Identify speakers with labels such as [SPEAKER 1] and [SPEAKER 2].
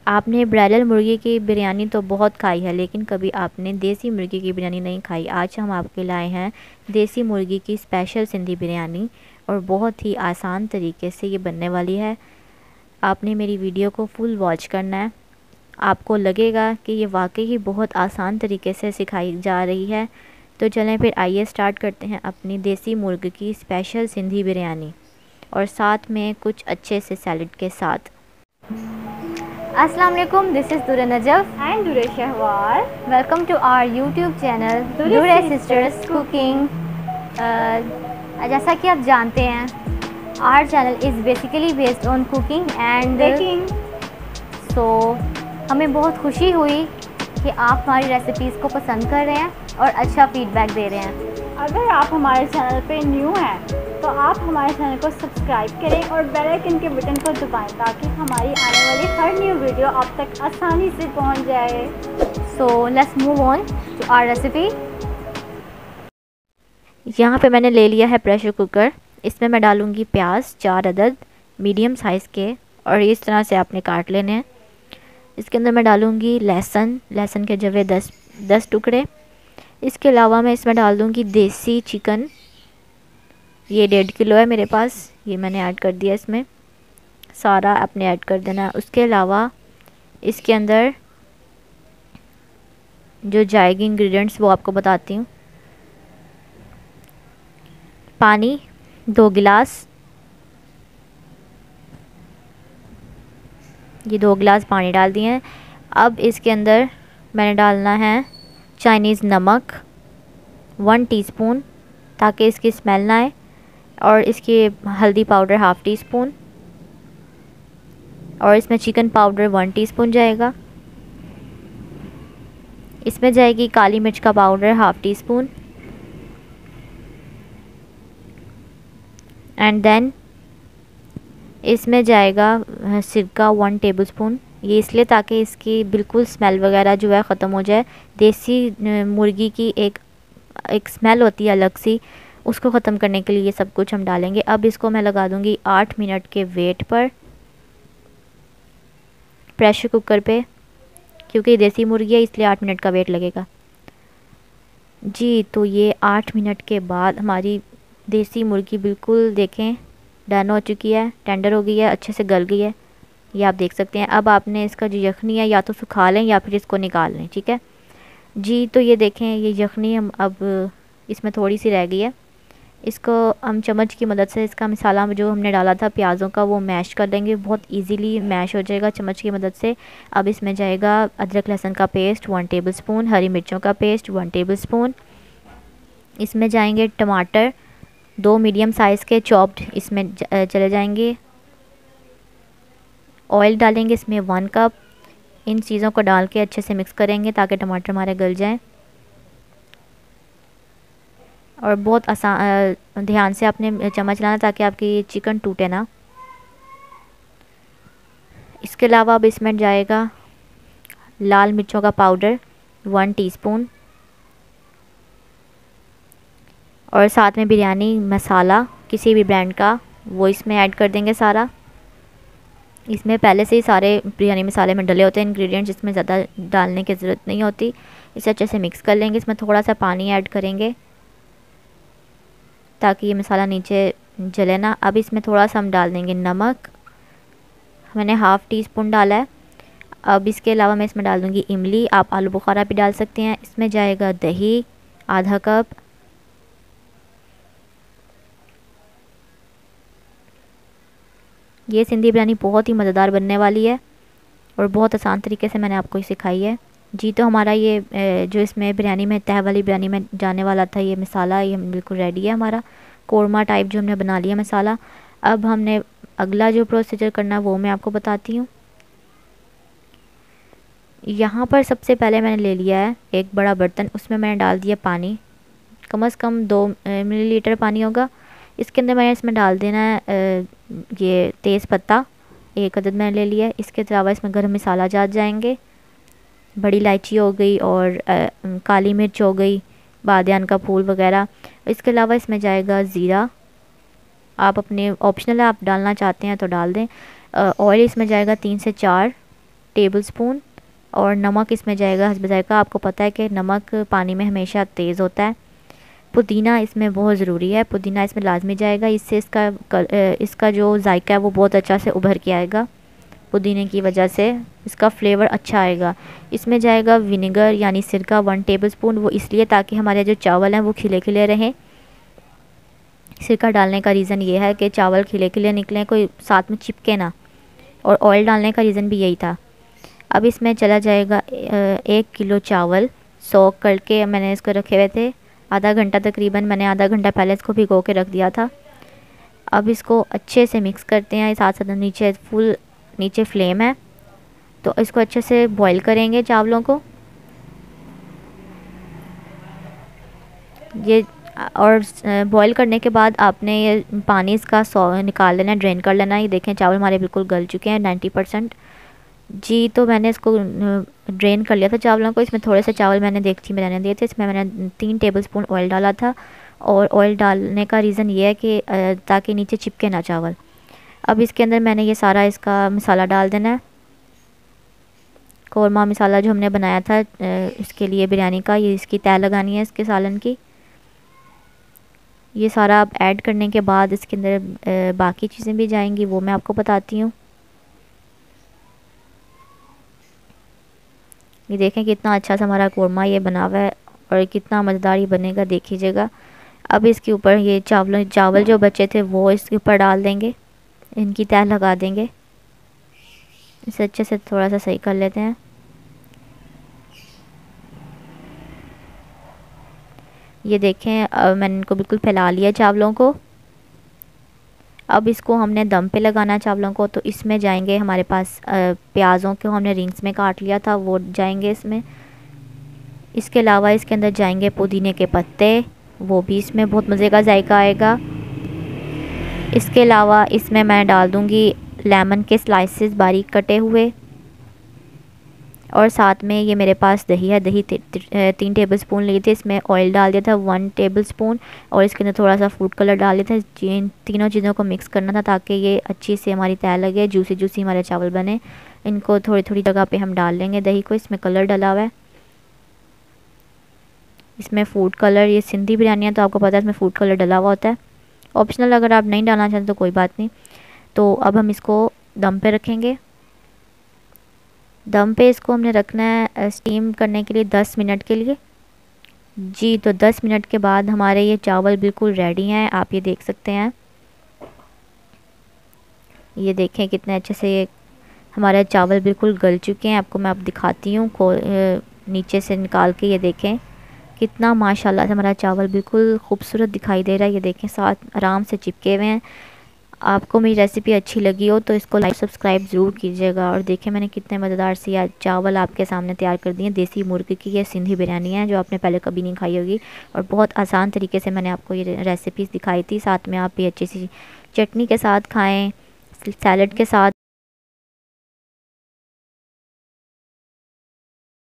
[SPEAKER 1] आपने ब्रायलर मुर्गी की बिरयानी तो बहुत खाई है, लेकिन कभी आपने देसी मुर्गी की बिरयानी नहीं खाई। आज हम आपके लाए हैं देसी मुर्गी की स्पेशल सिंधी बिरयानी, और बहुत ही आसान तरीके से ये बनने वाली है। आपने मेरी वीडियो को फुल वॉच करना है। आपको लगेगा कि ये वाकई ही बहुत आसान तरीके से सिखाई जा रही है। तो चलें फिर, आइए स्टार्ट करते हैं अपनी देसी मुर्गी की स्पेशल सिंधी बिरयानी, और साथ में कुछ अच्छे से सैलड के साथ। अस्सलाम वालेकुम, this is Durre Najaf
[SPEAKER 2] and Durre Shahwar.
[SPEAKER 1] Welcome to our YouTube channel Durre sisters cooking. जैसा कि आप जानते हैं, our channel is basically based on cooking and
[SPEAKER 2] baking.
[SPEAKER 1] So हमें बहुत खुशी हुई कि आप हमारी रेसिपीज़ को पसंद कर रहे हैं और अच्छा फीडबैक दे रहे हैं।
[SPEAKER 2] अगर आप हमारे चैनल पे न्यू हैं तो आप हमारे चैनल को सब्सक्राइब करें और बेल आइकन के बटन को दबाएं, ताकि हमारी आने वाली हर न्यू वीडियो आप तक आसानी से पहुंच जाए।
[SPEAKER 1] So let's move on to our recipe. यहाँ पे मैंने ले लिया है प्रेशर कुकर। इसमें मैं डालूँगी प्याज 4 अदद मीडियम साइज़ के, और इस तरह से आपने काट लेने हैं। इसके अंदर मैं डालूँगी लहसुन के जवे 10 टुकड़े। इसके अलावा मैं इसमें डाल दूँगी देसी चिकन, ये 1.5 किलो है मेरे पास, ये मैंने ऐड कर दिया। इसमें सारा आपने ऐड कर देना है। उसके अलावा इसके अंदर जो जाएगी इंग्रेडिएंट्स वो आपको बताती हूँ। पानी 2 गिलास, ये 2 गिलास पानी डाल दिए हैं। अब इसके अंदर मैंने डालना है चाइनीज़ नमक 1 टीस्पून, ताकि इसकी स्मेल ना आए, और इसकी हल्दी पाउडर 1/2 टीस्पून, और इसमें चिकन पाउडर 1 टीस्पून जाएगा। इसमें जाएगी काली मिर्च का पाउडर 1/2 टीस्पून, एंड देन इसमें जाएगा सिरका 1 टेबलस्पून। ये इसलिए ताकि इसकी बिल्कुल स्मेल वगैरह जो है ख़त्म हो जाए। देसी मुर्गी की एक स्मेल होती है अलग सी, उसको ख़त्म करने के लिए ये सब कुछ हम डालेंगे। अब इसको मैं लगा दूंगी 8 मिनट के वेट पर प्रेशर कुकर पे, क्योंकि देसी मुर्गी है इसलिए 8 मिनट का वेट लगेगा जी। तो ये 8 मिनट के बाद हमारी देसी मुर्गी बिल्कुल देखें डन हो चुकी है, टेंडर हो गई है, अच्छे से गल गई है, ये आप देख सकते हैं। अब आपने इसका जो यखनी है या तो सुखा लें या फिर इसको निकाल लें, ठीक है जी। तो ये देखें, ये यखनी हम अब इसमें थोड़ी सी रह गई है, इसको हम चम्मच की मदद से इसका मसाला जो हमने डाला था प्याज़ों का वो मैश कर लेंगे। बहुत इजीली मैश हो जाएगा चम्मच की मदद से। अब इसमें जाएगा अदरक लहसुन का पेस्ट 1 टेबलस्पून, हरी मिर्चों का पेस्ट 1 टेबलस्पून। इसमें जाएंगे टमाटर 2 मीडियम साइज़ के चॉप्ड, इसमें चले जाएंगे। ऑयल डालेंगे इसमें 1 कप। इन चीज़ों को डाल के अच्छे से मिक्स करेंगे ताकि टमाटर हमारे गल जाएं, और बहुत आसान ध्यान से आपने चम्मच चलाना ताकि आपकी चिकन टूटे ना। इसके अलावा अब इसमें जाएगा लाल मिर्चों का पाउडर 1 टीस्पून, और साथ में बिरयानी मसाला किसी भी ब्रांड का वो इसमें ऐड कर देंगे सारा। इसमें पहले से ही सारे बिरयानी मसाले में डले होते हैं इंग्रेडिएंट्स, इसमें ज़्यादा डालने की ज़रूरत नहीं होती। इसे अच्छे से मिक्स कर लेंगे। इसमें थोड़ा सा पानी ऐड करेंगे ताकि ये मसाला नीचे जले ना। अब इसमें थोड़ा सा हम डाल देंगे नमक, मैंने 1/2 टीस्पून डाला है। अब इसके अलावा मैं इसमें डाल दूँगी इमली, आप आलू बुखारा भी डाल सकते हैं। इसमें जाएगा दही आधा कप, ये सिंधी बिरयानी बहुत ही मज़ेदार बनने वाली है और बहुत आसान तरीके से मैंने आपको सिखाई है जी। तो हमारा ये जो इसमें बिरयानी में तह वाली बिरयानी में जाने वाला था ये मसाला, ये बिल्कुल रेडी है हमारा कोरमा टाइप जो हमने बना लिया मसाला। अब हमने अगला जो प्रोसीजर करना है वो मैं आपको बताती हूँ। यहाँ पर सबसे पहले मैंने ले लिया है एक बड़ा बर्तन, उसमें मैंने डाल दिया पानी, कम से कम 2 मिलीलीटर पानी होगा। इसके अंदर मैंने इसमें डाल देना है ये तेज़ पत्ता 1 अदद मैंने ले लिया है। इसके अलावा इसमें गरम मसाला जाएंगे, बड़ी इलायची हो गई और काली मिर्च हो गई, बादियान का फूल वगैरह। इसके अलावा इसमें जाएगा ज़ीरा, आप अपने ऑप्शनल है, आप डालना चाहते हैं तो डाल दें। ऑयल इसमें जाएगा 3 से 4 टेबलस्पून और नमक इसमें जाएगा हस्ब जायका। आपको पता है कि नमक पानी में हमेशा तेज़ होता है। पुदीना इसमें बहुत ज़रूरी है, पुदीना इसमें लाजमी जाएगा, इससे इसका जो जायका है वो बहुत अच्छा से उभर के आएगा। पुदीने की वजह से इसका फ्लेवर अच्छा आएगा। इसमें जाएगा विनेगर यानी सिरका 1 टेबलस्पून, वो इसलिए ताकि हमारे जो चावल हैं वो खिले खिले रहें। सिरका डालने का रीज़न ये है कि चावल खिले खिले निकलें, कोई साथ में चिपके ना, और ऑयल डालने का रीज़न भी यही था। अब इसमें चला जाएगा 1 किलो चावल सोक करके मैंने इसको रखे हुए थे आधा घंटा तकरीबन, मैंने आधा घंटा पहले इसको भिगो के रख दिया था। अब इसको अच्छे से मिक्स करते हैं, साथ साथ नीचे फ्लेम है तो इसको अच्छे से बॉईल करेंगे चावलों को। ये और बॉईल करने के बाद आपने ये पानी इसका निकाल लेना, ड्रेन कर लेना। ये देखें चावल हमारे बिल्कुल गल चुके हैं 90%। जी तो मैंने इसको ड्रेन कर लिया था चावलों को। इसमें थोड़े से चावल मैंने देगची में रहने दिए थे। इसमें मैंने 3 टेबलस्पून ऑयल डाला था, और ऑयल डालने का रीज़न ये है कि ताकि नीचे चिपके ना चावल। अब इसके अंदर मैंने ये सारा इसका मसाला डाल देना है, कौरमा मसाला जो हमने बनाया था इसके लिए बिरयानी का। ये इसकी तय लगानी है इसके सालन की। ये सारा आप ऐड करने के बाद इसके अंदर बाकी चीज़ें भी जाएंगी, वो मैं आपको बताती हूँ। ये देखें कितना अच्छा सा हमारा कौरमा ये बना हुआ है और कितना मज़ेदार ये बनेगा, देखिएगा। अब इसके ऊपर ये चावल जो बचे थे वो इसके ऊपर डाल देंगे, इनकी तह लगा देंगे। इसे अच्छे से थोड़ा सा सही कर लेते हैं। ये देखें मैंने इनको बिल्कुल फैला लिया चावलों को। अब इसको हमने दम पे लगाना चावलों को, तो इसमें जाएंगे हमारे पास प्याज़ों को हमने रिंग्स में काट लिया था, वो जाएंगे इसमें। इसके अलावा इसके अंदर जाएंगे पुदीने के पत्ते, वो भी इसमें बहुत मज़े का जायका आएगा। इसके अलावा इसमें मैं डाल दूँगी लेमन के स्लाइसेस बारीक कटे हुए, और साथ में ये मेरे पास दही है, दही 3 टेबलस्पून लिए थे। इसमें ऑयल डाल दिया था 1 टेबलस्पून, और इसके अंदर थोड़ा सा फूड कलर डाल दिया था। इन तीनों चीज़ों को मिक्स करना था ताकि ये अच्छी से हमारी तय लगे, जूसी जूसी हमारे चावल बने। इनको थोड़ी थोड़ी जगह पे हम डाल लेंगे दही को। इसमें कलर डला हुआ है, इसमें फूड कलर, ये सिंधी बिरयानी है तो आपको पता है इसमें फूड कलर डला हुआ होता है। ऑप्शनल, अगर आप नहीं डालना चाहते तो कोई बात नहीं। तो अब हम इसको दम पे रखेंगे। दम पे इसको हमने रखना है स्टीम करने के लिए 10 मिनट के लिए। जी तो 10 मिनट के बाद हमारे ये चावल बिल्कुल रेडी हैं, आप ये देख सकते हैं। ये देखें कितने अच्छे से ये हमारे चावल बिल्कुल गल चुके हैं। आपको मैं अब दिखाती हूँ नीचे से निकाल के। ये देखें कितना माशाल्लाह से हमारा चावल बिल्कुल खूबसूरत दिखाई दे रहा है। ये देखें साथ आराम से चिपके हुए हैं। आपको मेरी रेसिपी अच्छी लगी हो तो इसको लाइक सब्सक्राइब ज़रूर कीजिएगा। और देखें मैंने कितने मज़ेदार से आज चावल आपके सामने तैयार कर दिए। देसी मुर्गे की ये सिंधी बिरयानी है जो आपने पहले कभी नहीं खाई होगी, और बहुत आसान तरीके से मैंने आपको ये रेसिपीज़ दिखाई थी। साथ में आप भी अच्छी सी चटनी के साथ खाएँ, सैलड के साथ।